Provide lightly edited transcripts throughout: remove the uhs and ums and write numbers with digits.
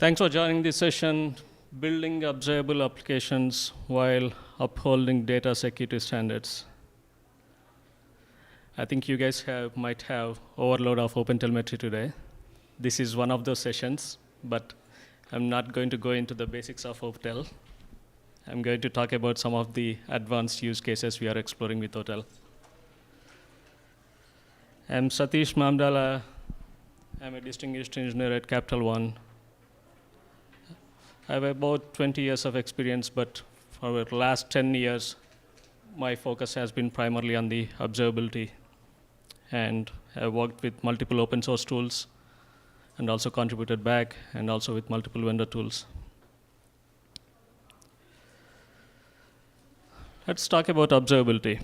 Thanks for joining this session, Building Observable Applications while Upholding Data Security Standards. I think you guys might have overload of OpenTelemetry today. This is one of those sessions, but I'm not going to go into the basics of OpenTel. I'm going to talk about some of the advanced use cases we are exploring with OpenTel. I'm Sateesh Mamidala. I'm a distinguished engineer at CapitalOne. I have about 20 years of experience, but for the last 10 years, my focus has been primarily on the observability. And I've worked with multiple open source tools and also contributed back and also with multiple vendor tools. Let's talk about observability.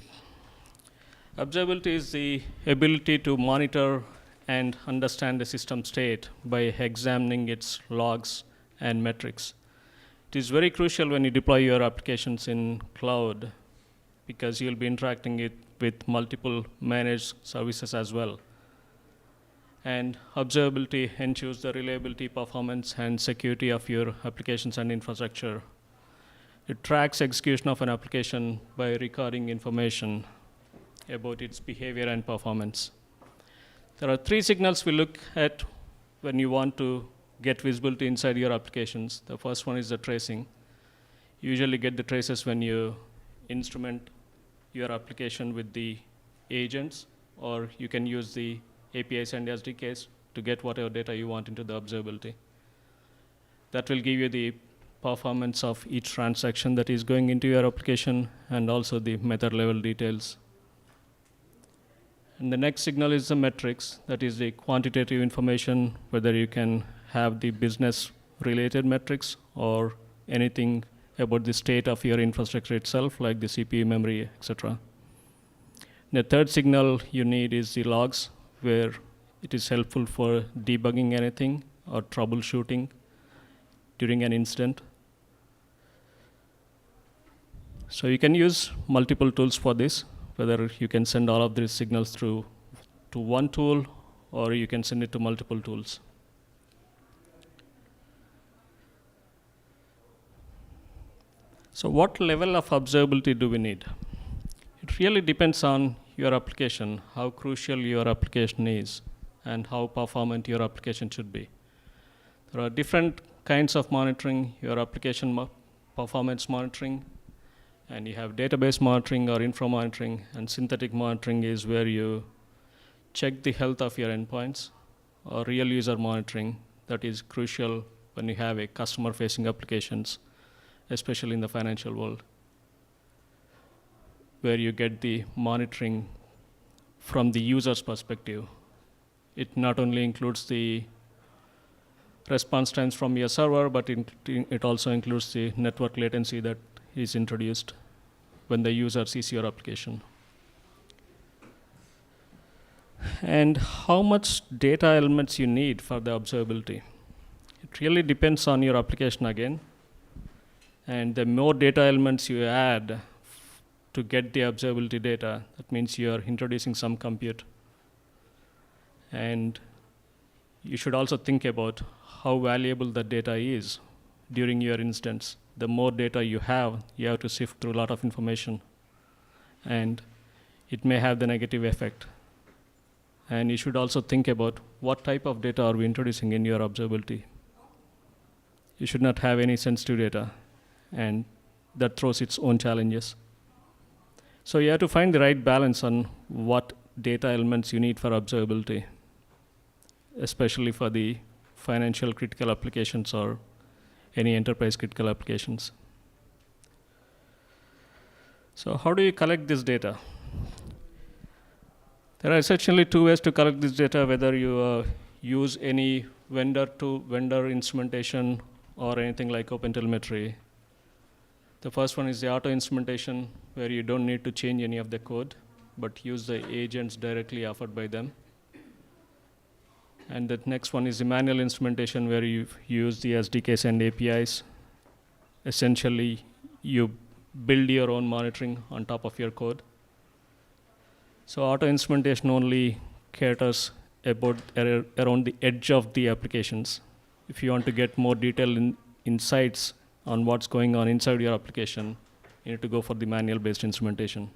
Observability is the ability to monitor and understand the system state by examining its logs and metrics. It is very crucial when you deploy your applications in cloud because you'll be interacting with multiple managed services as well. And observability ensures the reliability, performance, and security of your applications and infrastructure. It tracks execution of an application by recording information about its behavior and performance. There are three signals we look at when you want to get visibility inside your applications. The first one is the tracing. You usually get the traces when you instrument your application with the agents, or you can use the APIs and SDKs to get whatever data you want into the observability. That will give you the performance of each transaction that is going into your application and also the method level details. And the next signal is the metrics, that is the quantitative information, whether you can have the business-related metrics or anything about the state of your infrastructure itself, like the CPU, memory, etc. The third signal you need is the logs, where it is helpful for debugging anything or troubleshooting during an incident. So you can use multiple tools for this, whether you can send all of these signals to one tool or you can send it to multiple tools. So what level of observability do we need? It really depends on your application, how crucial your application is, and how performant your application should be. There are different kinds of monitoring, your application performance monitoring, and you have database monitoring or infra monitoring, and synthetic monitoring is where you check the health of your endpoints, or real user monitoring that is crucial when you have a customer-facing applications, especially in the financial world, where you get the monitoring from the user's perspective. It not only includes the response times from your server, but it also includes the network latency that is introduced when the user sees your application. And how much data elements you need for the observability? It really depends on your application again. And the more data elements you add to get the observability data, that means you are introducing some compute. And you should also think about how valuable the data is during your instance. The more data you have to sift through a lot of information. And it may have the negative effect. And you should also think about what type of data are we introducing in your observability. You should not have any sensitive data, and that throws its own challenges. So you have to find the right balance on what data elements you need for observability, especially for the financial critical applications or any enterprise critical applications. So how do you collect this data? There are essentially two ways to collect this data, whether you use any vendor instrumentation or anything like OpenTelemetry. The first one is the auto instrumentation, where you don't need to change any of the code, but use the agents directly offered by them. And the next one is the manual instrumentation, where you use the SDKs and APIs. Essentially, you build your own monitoring on top of your code. So auto instrumentation only caters about around the edge of the applications. if you want to get more detailed insights on what's going on inside your application, you need to go for the manual-based instrumentation.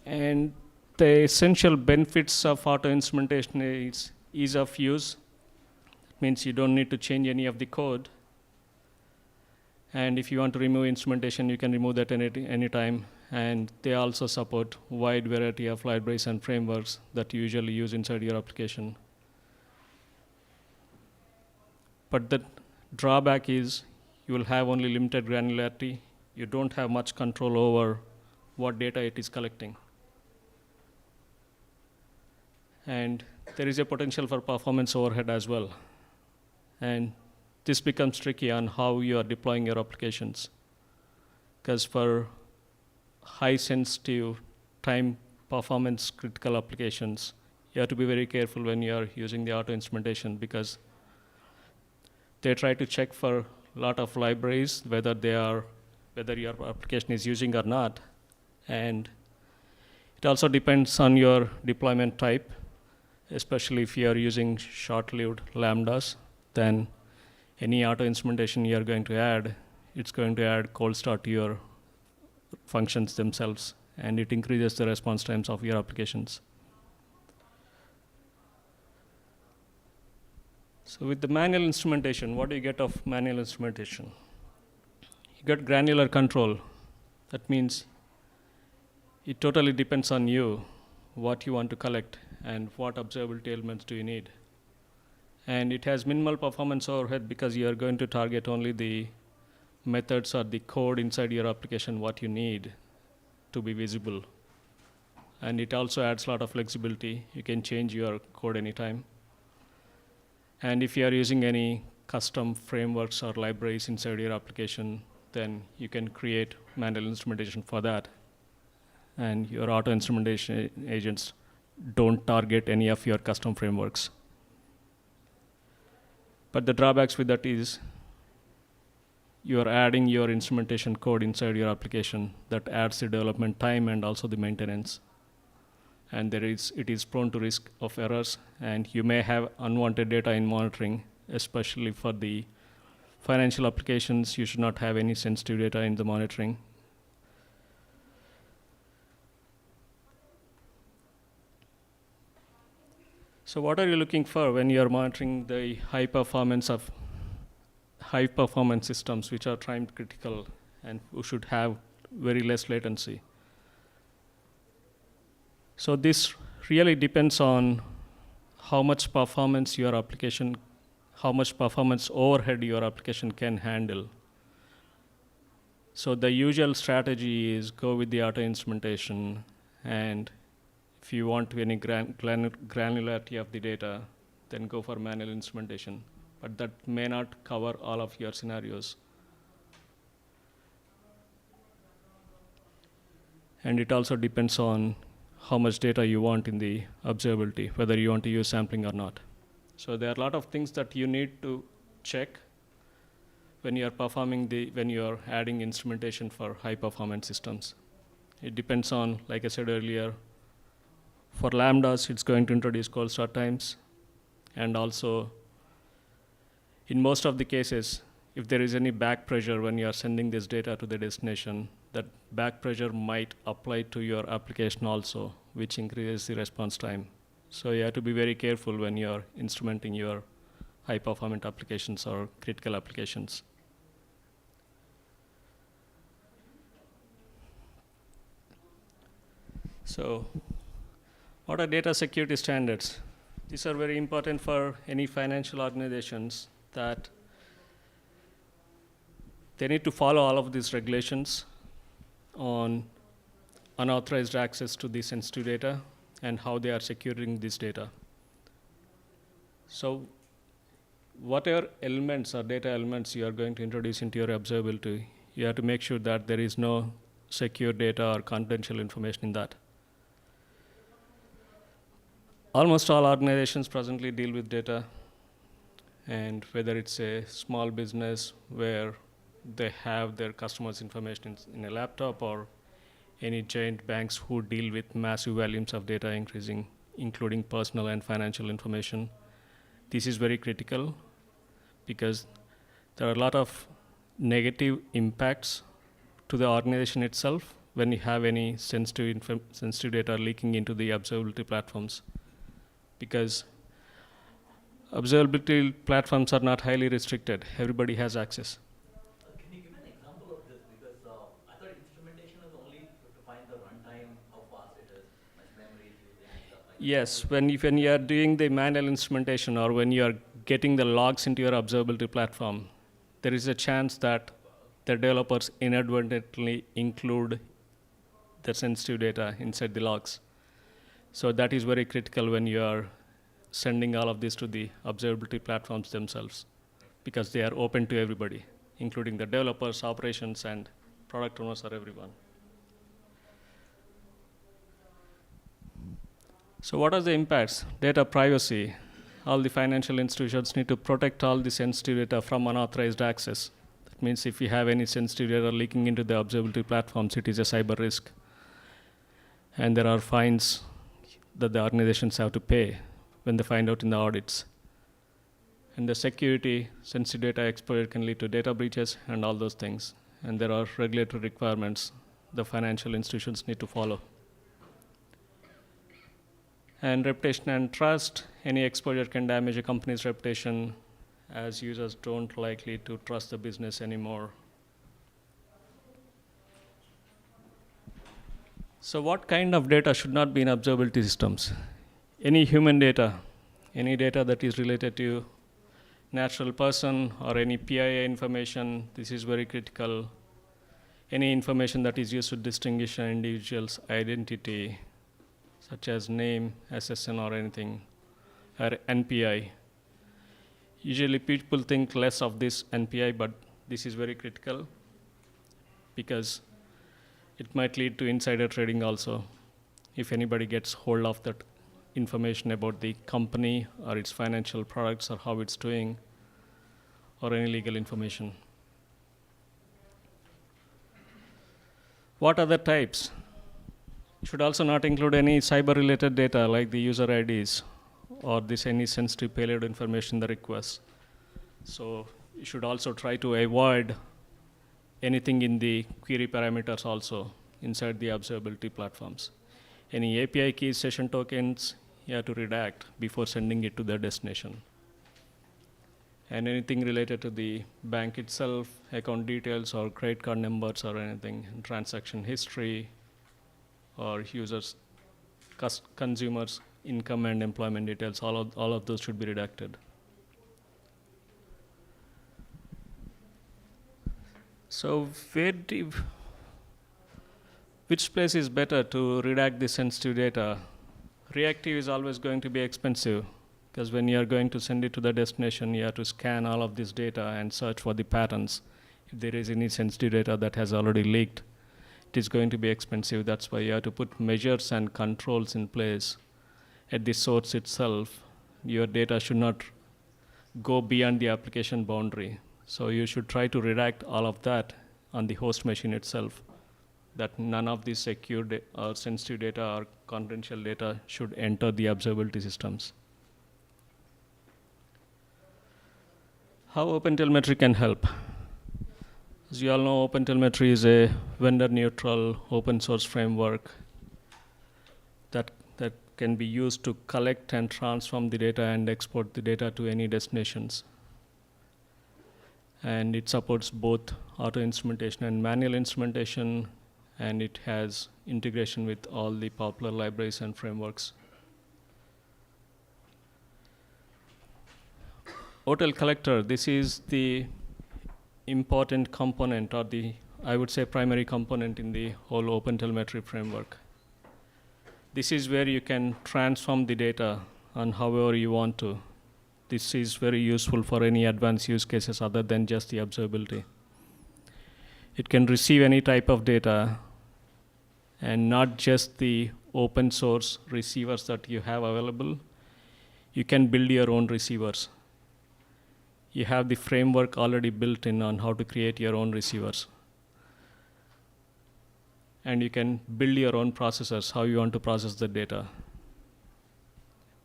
And the essential benefits of auto instrumentation is ease of use. It means you don't need to change any of the code. And if you want to remove instrumentation, you can remove that any time. And they also support wide variety of libraries and frameworks that you usually use inside your application. But the drawback is you will have only limited granularity. You don't have much control over what data it is collecting. And there is a potential for performance overhead as well. And this becomes tricky on how you are deploying your applications. Because for high sensitive, time performance critical applications, you have to be very careful when you are using the auto instrumentation, because they try to check for a lot of libraries, whether your application is using or not. And it also depends on your deployment type, especially if you are using short-lived lambdas, then any auto instrumentation you are going to add, it's going to add cold start to your functions themselves, and it increases the response times of your applications. So with the manual instrumentation, what do you get of manual instrumentation? You get granular control. That means it totally depends on you, what you want to collect and what observability elements do you need. And it has minimal performance overhead because you are going to target only the methods or the code inside your application, what you need to be visible. And it also adds a lot of flexibility. You can change your code anytime. And if you are using any custom frameworks or libraries inside your application, then you can create manual instrumentation for that. And your auto instrumentation agents don't target any of your custom frameworks. But the drawbacks with that is you are adding your instrumentation code inside your application that adds the development time and also the maintenance. And it is prone to risk of errors, and you may have unwanted data in monitoring, especially for the financial applications. You should not have any sensitive data in the monitoring. So what are you looking for when you are monitoring the high performance systems which are time critical and who should have very less latency? So this really depends on how much performance overhead your application can handle. So the usual strategy is go with the auto instrumentation, and if you want any granularity of the data, then go for manual instrumentation. But that may not cover all of your scenarios. And it also depends on how much data you want in the observability, whether you want to use sampling or not. So there are a lot of things that you need to check when you are adding instrumentation for high performance systems. It depends on, like I said earlier, for lambdas, it's going to introduce cold start times. And also, in most of the cases, if there is any back pressure when you are sending this data to the destination, that back pressure might apply to your application also, which increases the response time. So you have to be very careful when you are instrumenting your high performance applications or critical applications. So what are data security standards? These are very important for any financial organizations, that they need to follow all of these regulations on unauthorized access to the sensitive data and how they are securing this data. So whatever elements or data elements you are going to introduce into your observability, you have to make sure that there is no secure data or confidential information in that. Almost all organizations presently deal with data, and whether it's a small business where they have their customers' information in a laptop, or any giant banks who deal with massive volumes of data increasing including personal and financial information. This is very critical because there are a lot of negative impacts to the organization itself when you have any sensitive data leaking into the observability platforms, because observability platforms are not highly restricted. Everybody has access. Can you give an example of this? Because I thought instrumentation is only to find the runtime, how fast it is, how much memory it's using, and stuff like that. Yes, when you are doing the manual instrumentation or when you are getting the logs into your observability platform, there is a chance that the developers inadvertently include the sensitive data inside the logs. So that is very critical when you are sending all of this to the observability platforms themselves, because they are open to everybody, including the developers, operations, and product owners, or everyone. So what are the impacts? Data privacy. All the financial institutions need to protect all the sensitive data from unauthorized access. That means if you have any sensitive data leaking into the observability platforms, it is a cyber risk. And there are fines that the organizations have to pay when they find out in the audits. And the security, sensitive data exposure can lead to data breaches and all those things. And there are regulatory requirements the financial institutions need to follow. And reputation and trust. Any exposure can damage a company's reputation, as users don't likely to trust the business anymore. So what kind of data should not be in observability systems? Any human data, any data that is related to natural person or any PIA information, this is very critical. Any information that is used to distinguish an individual's identity, such as name, SSN, or anything, or NPI. Usually people think less of this NPI, but this is very critical because it might lead to insider trading also if anybody gets hold of that information about the company or its financial products or how it's doing, or any legal information. What other types? You should also not include any cyber-related data like the user IDs or any sensitive payload information in the request. So you should also try to avoid anything in the query parameters also inside the observability platforms. Any API keys, session tokens, you have to redact before sending it to the destination. And anything related to the bank itself, account details or credit card numbers or anything, transaction history, or users, consumers, income and employment details, all of those should be redacted. So which place is better to redact the sensitive data? Reactive is always going to be expensive, because when you are going to send it to the destination, you have to scan all of this data and search for the patterns. If there is any sensitive data that has already leaked, it is going to be expensive. That's why you have to put measures and controls in place at the source itself. Your data should not go beyond the application boundary. So you should try to redact all of that on the host machine itself, that none of these secure or sensitive data or confidential data should enter the observability systems. How OpenTelemetry can help? As you all know, OpenTelemetry is a vendor-neutral open source framework that can be used to collect and transform the data and export the data to any destinations. And it supports both auto instrumentation and manual instrumentation, and it has integration with all the popular libraries and frameworks. Hotel collector, this is the important component, or I would say primary component in the whole OpenTelemetry framework. This is where you can transform the data on however you want to. This is very useful for any advanced use cases other than just the observability. It can receive any type of data, and not just the open source receivers that you have available. You can build your own receivers. You have the framework already built in on how to create your own receivers. And you can build your own processors, how you want to process the data.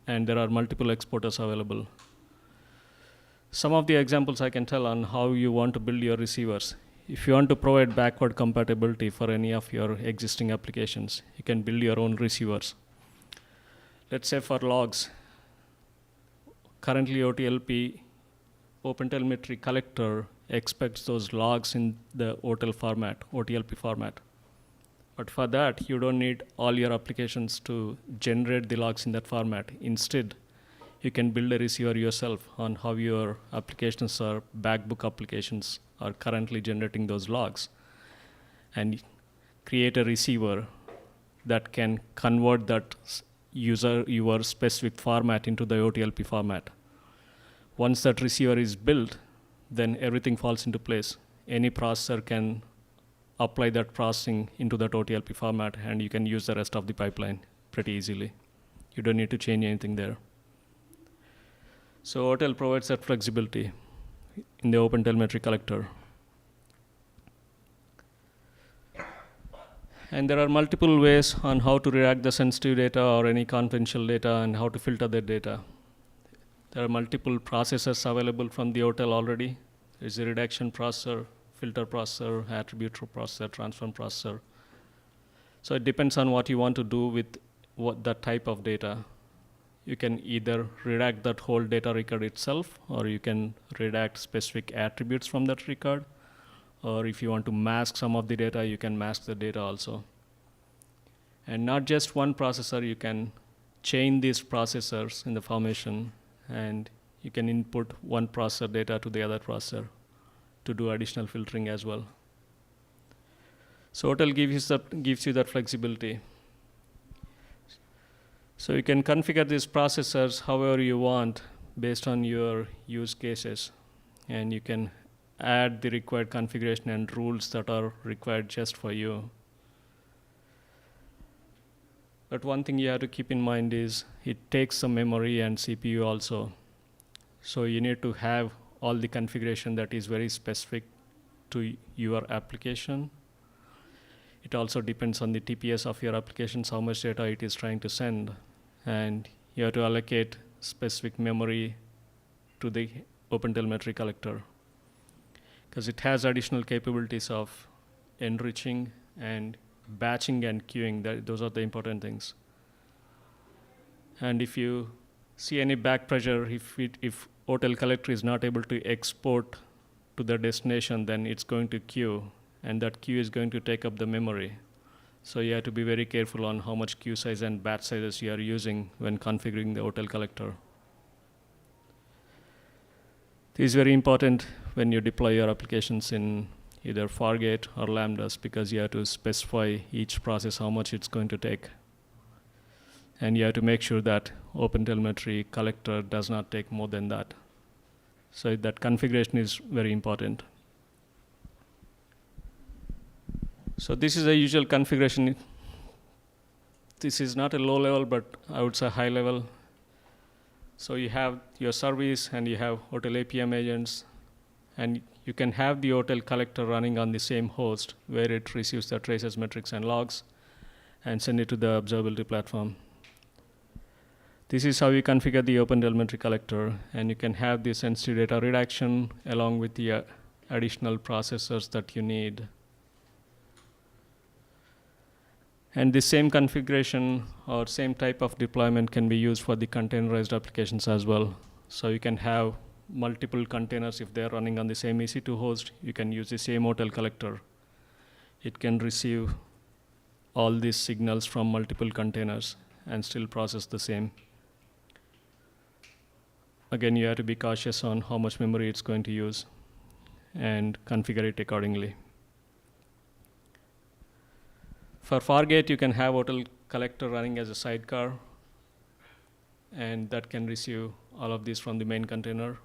and there are multiple exporters available. Some of the examples I can tell on how you want to build your receivers. If you want to provide backward compatibility for any of your existing applications, you can build your own receivers. Let's say for logs, currently OTLP, OpenTelemetry collector, expects those logs in the OTLP format. But for that, you don't need all your applications to generate the logs in that format. Instead, you can build a receiver yourself on how your applications or backbook applications are currently generating those logs, and create a receiver that can convert that your specific format into the OTLP format. Once that receiver is built, then everything falls into place. Any processor can apply that processing into that OTLP format, and you can use the rest of the pipeline pretty easily. You don't need to change anything there. So OTel provides that flexibility in the OpenTelemetry collector. And there are multiple ways on how to redact the sensitive data or any confidential data and how to filter that data. There are multiple processors available from the OTel already. There's a redaction processor, filter processor, attribute processor, transform processor. So it depends on what you want to do with that type of data. You can either redact that whole data record itself, or you can redact specific attributes from that record. Or if you want to mask some of the data, you can mask the data also. And not just one processor, you can chain these processors in the formation, and you can input one processor data to the other processor to do additional filtering as well. So OTel gives you that flexibility. So you can configure these processors however you want based on your use cases, and you can add the required configuration and rules that are required just for you. But one thing you have to keep in mind is it takes some memory and CPU also. So you need to have all the configuration that is very specific to your application. It also depends on the TPS of your applications, how much data it is trying to send. And you have to allocate specific memory to the OpenTelemetry collector, because it has additional capabilities of enriching and batching and queuing. Those are the important things. And if you see any back pressure, if OTel collector is not able to export to the destination, then it's going to queue, and that queue is going to take up the memory. So you have to be very careful on how much queue size and batch sizes you are using when configuring the OTel collector. This is very important when you deploy your applications in either Fargate or Lambdas, because you have to specify each process how much it's going to take. And you have to make sure that OpenTelemetry collector does not take more than that. So that configuration is very important. So this is a usual configuration. This is not a low level, but I would say high level. So you have your service and you have OTel APM agents, and you can have the OTel collector running on the same host where it receives the traces, metrics, and logs and send it to the observability platform. This is how you configure the OpenTelemetry collector, and you can have the sensitive data redaction along with the additional processors that you need. And the same configuration or same type of deployment can be used for the containerized applications as well. So you can have multiple containers. If they're running on the same EC2 host, you can use the same OTel collector. It can receive all these signals from multiple containers and still process the same. Again, you have to be cautious on how much memory it's going to use and configure it accordingly. For Fargate, you can have OTel collector running as a sidecar, and that can receive all of these from the main container.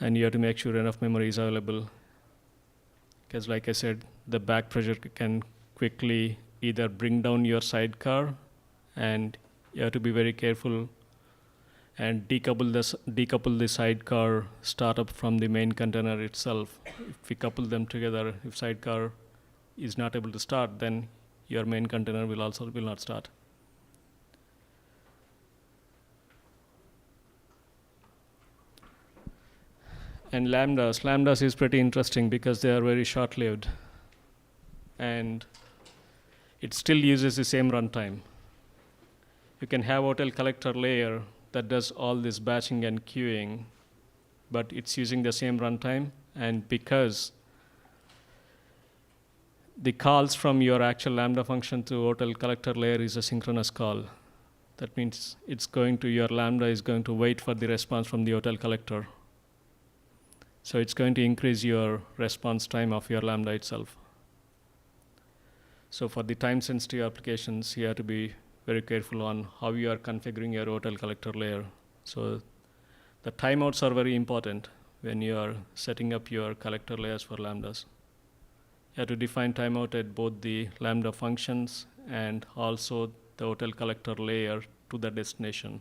And you have to make sure enough memory is available, because like I said, the back pressure can quickly either bring down your sidecar, and you have to be very careful and decouple the sidecar startup from the main container itself. If we couple them together, if sidecar is not able to start, then your main container will not start. And lambdas is pretty interesting because they are very short-lived, and it still uses the same runtime. You can have hotel collector layer that does all this batching and queuing, but it's using the same runtime, and because the calls from your actual Lambda function to hotel collector layer is a synchronous call. That means your Lambda is going to wait for the response from the hotel collector. So it's going to increase your response time of your Lambda itself. So for the time-sensitive applications, you have to be very careful on how you are configuring your hotel collector layer. So the timeouts are very important when you are setting up your collector layers for Lambdas. You have to define timeout at both the Lambda functions and also the hotel collector layer to the destination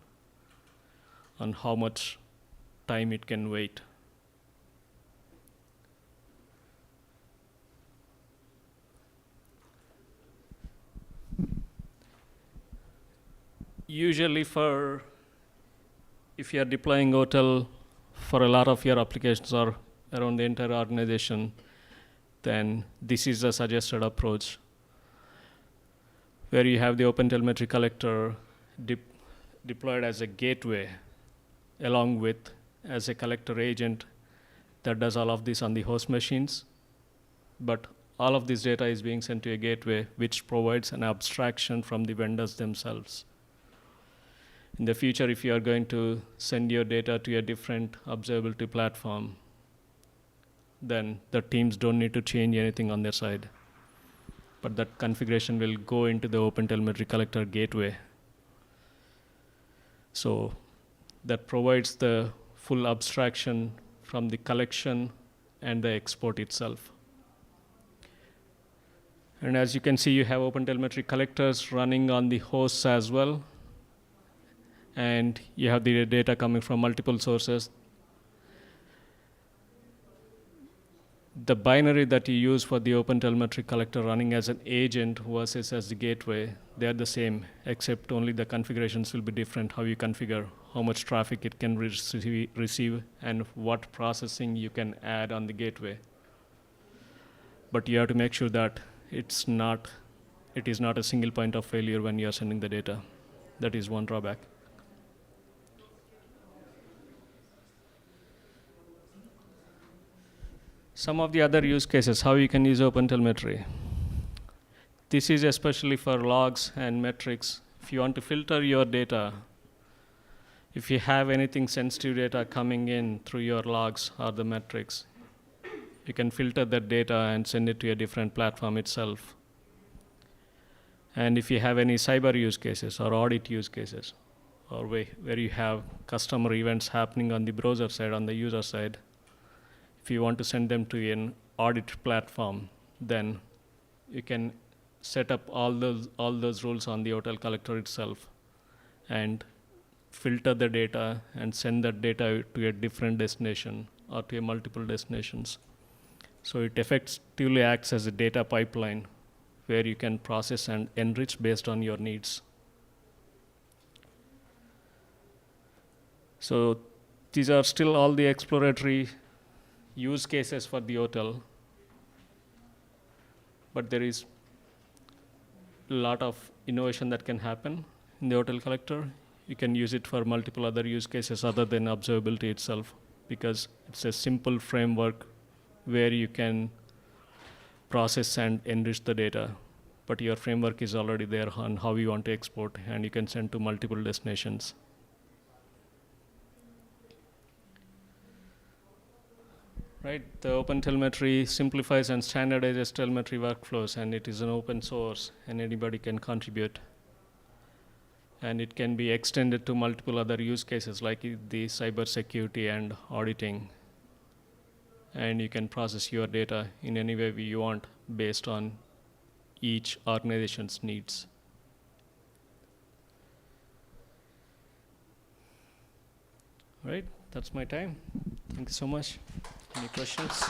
on how much time it can wait. Usually if you are deploying hotel for a lot of your applications or around the entire organization, then this is a suggested approach where you have the OpenTelemetry collector deployed as a gateway along with as a collector agent that does all of this on the host machines. But all of this data is being sent to a gateway which provides an abstraction from the vendors themselves. In the future, if you are going to send your data to a different observability platform, then the teams don't need to change anything on their side. But that configuration will go into the OpenTelemetry collector gateway. So that provides the full abstraction from the collection and the export itself. And as you can see, you have OpenTelemetry collectors running on the hosts as well. And you have the data coming from multiple sources. The binary that you use for the OpenTelemetry collector running as an agent versus as the gateway, they are the same, except only the configurations will be different, how you configure, how much traffic it can receive, and what processing you can add on the gateway. But you have to make sure that it is not a single point of failure when you are sending the data. That is one drawback. Some of the other use cases, how you can use OpenTelemetry. This is especially for logs and metrics. If you want to filter your data, if you have anything sensitive data coming in through your logs or the metrics, you can filter that data and send it to a different platform itself. And if you have any cyber use cases or audit use cases, or where you have customer events happening on the browser side, on the user side, if you want to send them to an audit platform, then you can set up all those rules on the hotel collector itself and filter the data and send that data to a different destination or to multiple destinations. So it effectively acts as a data pipeline where you can process and enrich based on your needs. So these are still all the exploratory use cases for the hotel, but there is a lot of innovation that can happen in the hotel collector. You can use it for multiple other use cases other than observability itself, because it's a simple framework where you can process and enrich the data, but your framework is already there on how you want to export, and you can send to multiple destinations. Right, the OpenTelemetry simplifies and standardizes telemetry workflows, and it is an open source, and anybody can contribute. And it can be extended to multiple other use cases like the cybersecurity and auditing. And you can process your data in any way you want based on each organization's needs. Right, that's my time. Thank you so much. Any questions?